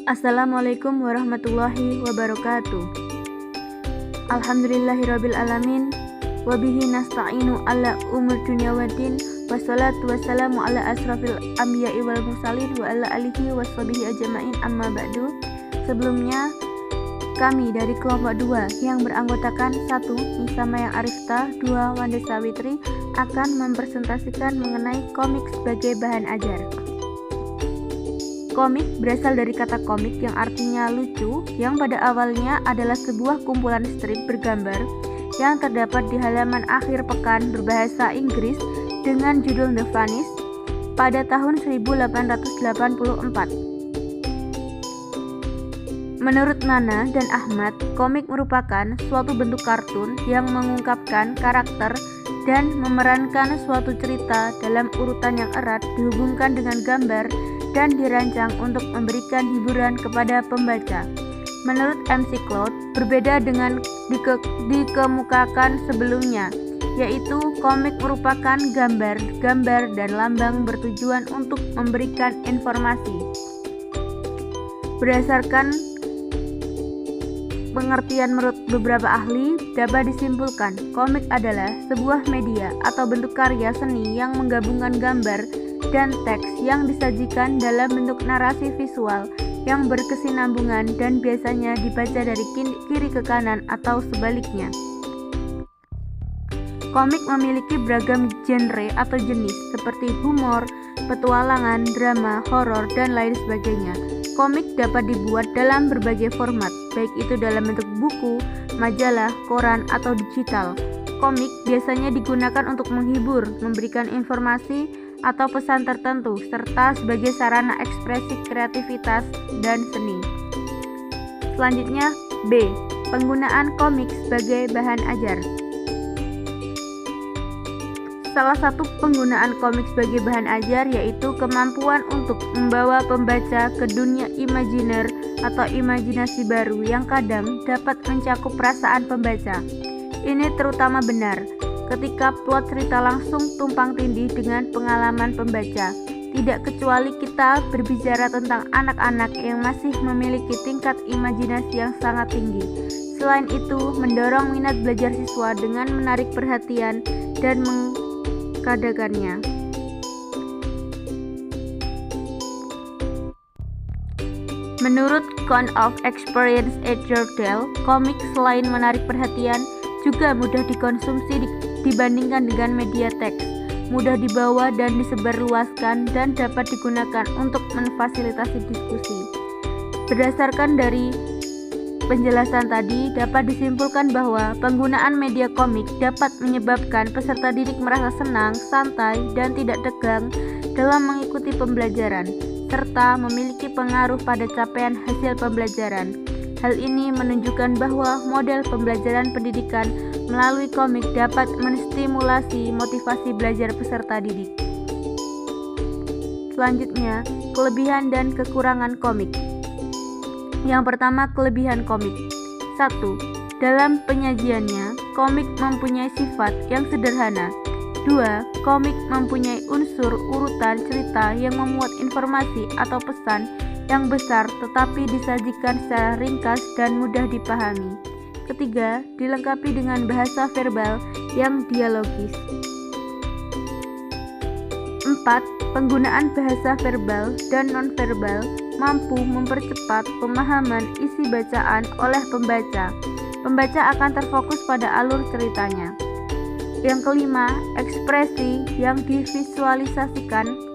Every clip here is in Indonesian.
Assalamualaikum warahmatullahi wabarakatuh. Alhamdulillahirabbil alamin wa bihi nasta'inu ala umur dunya waddin wassalatu wassalamu ala asrafil anbiya'i wal mursalin wa ala alihi washabihi ajma'in amma ba'du. Sebelumnya kami dari kelompok 2 yang beranggotakan 1. Nisa Mayang Arifta, 2. Wanda Sawitri akan mempresentasikan mengenai komik sebagai bahan ajar. Komik berasal dari kata komik yang artinya lucu, yang pada awalnya adalah sebuah kumpulan strip bergambar yang terdapat di halaman akhir pekan berbahasa Inggris dengan judul The Funnies pada tahun 1884. Menurut Nana dan Ahmad, komik merupakan suatu bentuk kartun yang mengungkapkan karakter dan memerankan suatu cerita dalam urutan yang erat, dihubungkan dengan gambar dan dirancang untuk memberikan hiburan kepada pembaca. Menurut MC Cloud, berbeda dengan dikemukakan sebelumnya, yaitu komik merupakan gambar-gambar dan lambang bertujuan untuk memberikan informasi. Berdasarkan pengertian menurut beberapa ahli, dapat disimpulkan komik adalah sebuah media atau bentuk karya seni yang menggabungkan gambar dan teks yang disajikan dalam bentuk narasi visual yang berkesinambungan dan biasanya dibaca dari kiri ke kanan atau sebaliknya. Komik memiliki beragam genre atau jenis seperti humor, petualangan, drama, horor, dan lain sebagainya. Komik dapat dibuat dalam berbagai format, baik itu dalam bentuk buku, majalah, koran, atau digital. Komik biasanya digunakan untuk menghibur, memberikan informasi, atau pesan tertentu, serta sebagai sarana ekspresi kreativitas dan seni. Selanjutnya, B. Penggunaan komik sebagai bahan ajar. Salah satu penggunaan komik sebagai bahan ajar yaitu kemampuan untuk membawa pembaca ke dunia imajiner atau imajinasi baru yang kadang dapat mencakup perasaan pembaca. Ini terutama benar ketika plot cerita langsung tumpang tindih dengan pengalaman pembaca, tidak kecuali kita berbicara tentang anak-anak yang masih memiliki tingkat imajinasi yang sangat tinggi. Selain itu, mendorong minat belajar siswa dengan menarik perhatian dan mengadakannya. Menurut Count of Experience at Jordell, komik selain menarik perhatian, juga mudah dikonsumsi dibandingkan dengan media teks, mudah dibawa dan disebarluaskan, dan dapat digunakan untuk memfasilitasi diskusi. Berdasarkan dari penjelasan tadi, dapat disimpulkan bahwa penggunaan media komik dapat menyebabkan peserta didik merasa senang, santai, dan tidak tegang dalam mengikuti pembelajaran, serta memiliki pengaruh pada capaian hasil pembelajaran. Hal ini menunjukkan bahwa model pembelajaran pendidikan melalui komik dapat menstimulasi motivasi belajar peserta didik. Selanjutnya, kelebihan dan kekurangan komik. Yang pertama, kelebihan komik. 1. Dalam penyajiannya, komik mempunyai sifat yang sederhana. 2. Komik mempunyai unsur urutan cerita yang memuat informasi atau pesan yang besar tetapi disajikan secara ringkas dan mudah dipahami. Ketiga, dilengkapi dengan bahasa verbal yang dialogis. 4. Penggunaan bahasa verbal dan nonverbal mampu mempercepat pemahaman isi bacaan oleh pembaca. Pembaca akan terfokus pada alur ceritanya. Yang kelima, ekspresi yang divisualisasikan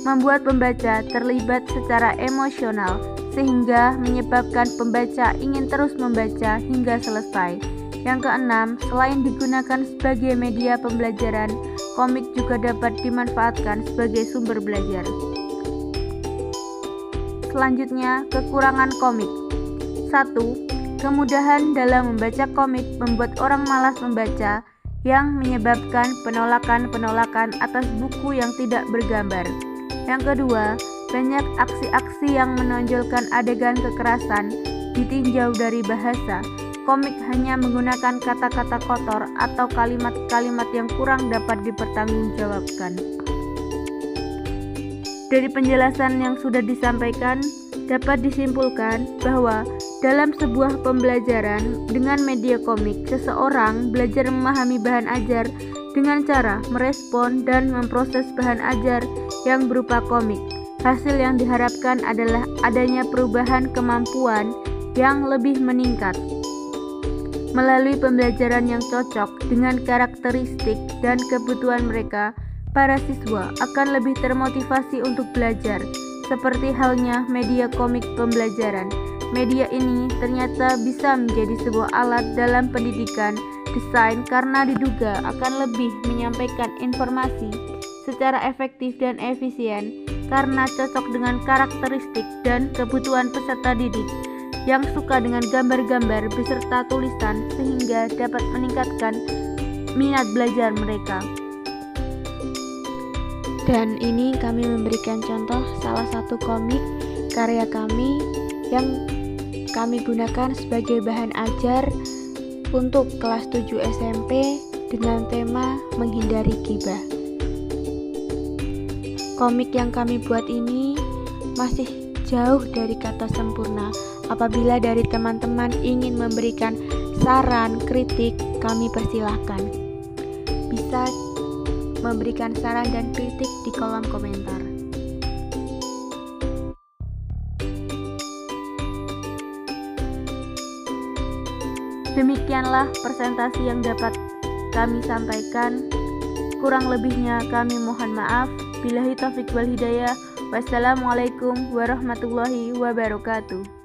membuat pembaca terlibat secara emosional, sehingga menyebabkan pembaca ingin terus membaca hingga selesai. Yang keenam, selain digunakan sebagai media pembelajaran, komik juga dapat dimanfaatkan sebagai sumber belajar. Selanjutnya, kekurangan komik. 1. Kemudahan dalam membaca komik membuat orang malas membaca, yang menyebabkan penolakan-penolakan atas buku yang tidak bergambar. Yang kedua, banyak aksi-aksi yang menonjolkan adegan kekerasan ditinjau dari bahasa. Komik hanya menggunakan kata-kata kotor atau kalimat-kalimat yang kurang dapat dipertanggungjawabkan. Dari penjelasan yang sudah disampaikan, dapat disimpulkan bahwa dalam sebuah pembelajaran dengan media komik, seseorang belajar memahami bahan ajar dengan cara merespon dan memproses bahan ajar yang berupa komik. Hasil yang diharapkan adalah adanya perubahan kemampuan yang lebih meningkat. Melalui pembelajaran yang cocok dengan karakteristik dan kebutuhan mereka, para siswa akan lebih termotivasi untuk belajar. Seperti halnya media komik pembelajaran, media ini ternyata bisa menjadi sebuah alat dalam pendidikan desain karena diduga akan lebih menyampaikan informasi secara efektif dan efisien karena cocok dengan karakteristik dan kebutuhan peserta didik yang suka dengan gambar-gambar beserta tulisan sehingga dapat meningkatkan minat belajar mereka. Dan ini kami memberikan contoh salah satu komik karya kami yang kami gunakan sebagai bahan ajar untuk kelas 7 SMP dengan tema menghindari gibah. Komik yang kami buat ini masih jauh dari kata sempurna. Apabila dari teman-teman ingin memberikan saran, kritik, kami persilahkan. Bisa memberikan saran dan kritik di kolom komentar. Demikianlah presentasi yang dapat kami sampaikan. Kurang lebihnya kami mohon maaf. Billahi taufiq wal hidayah. Wassalamualaikum warahmatullahi wabarakatuh.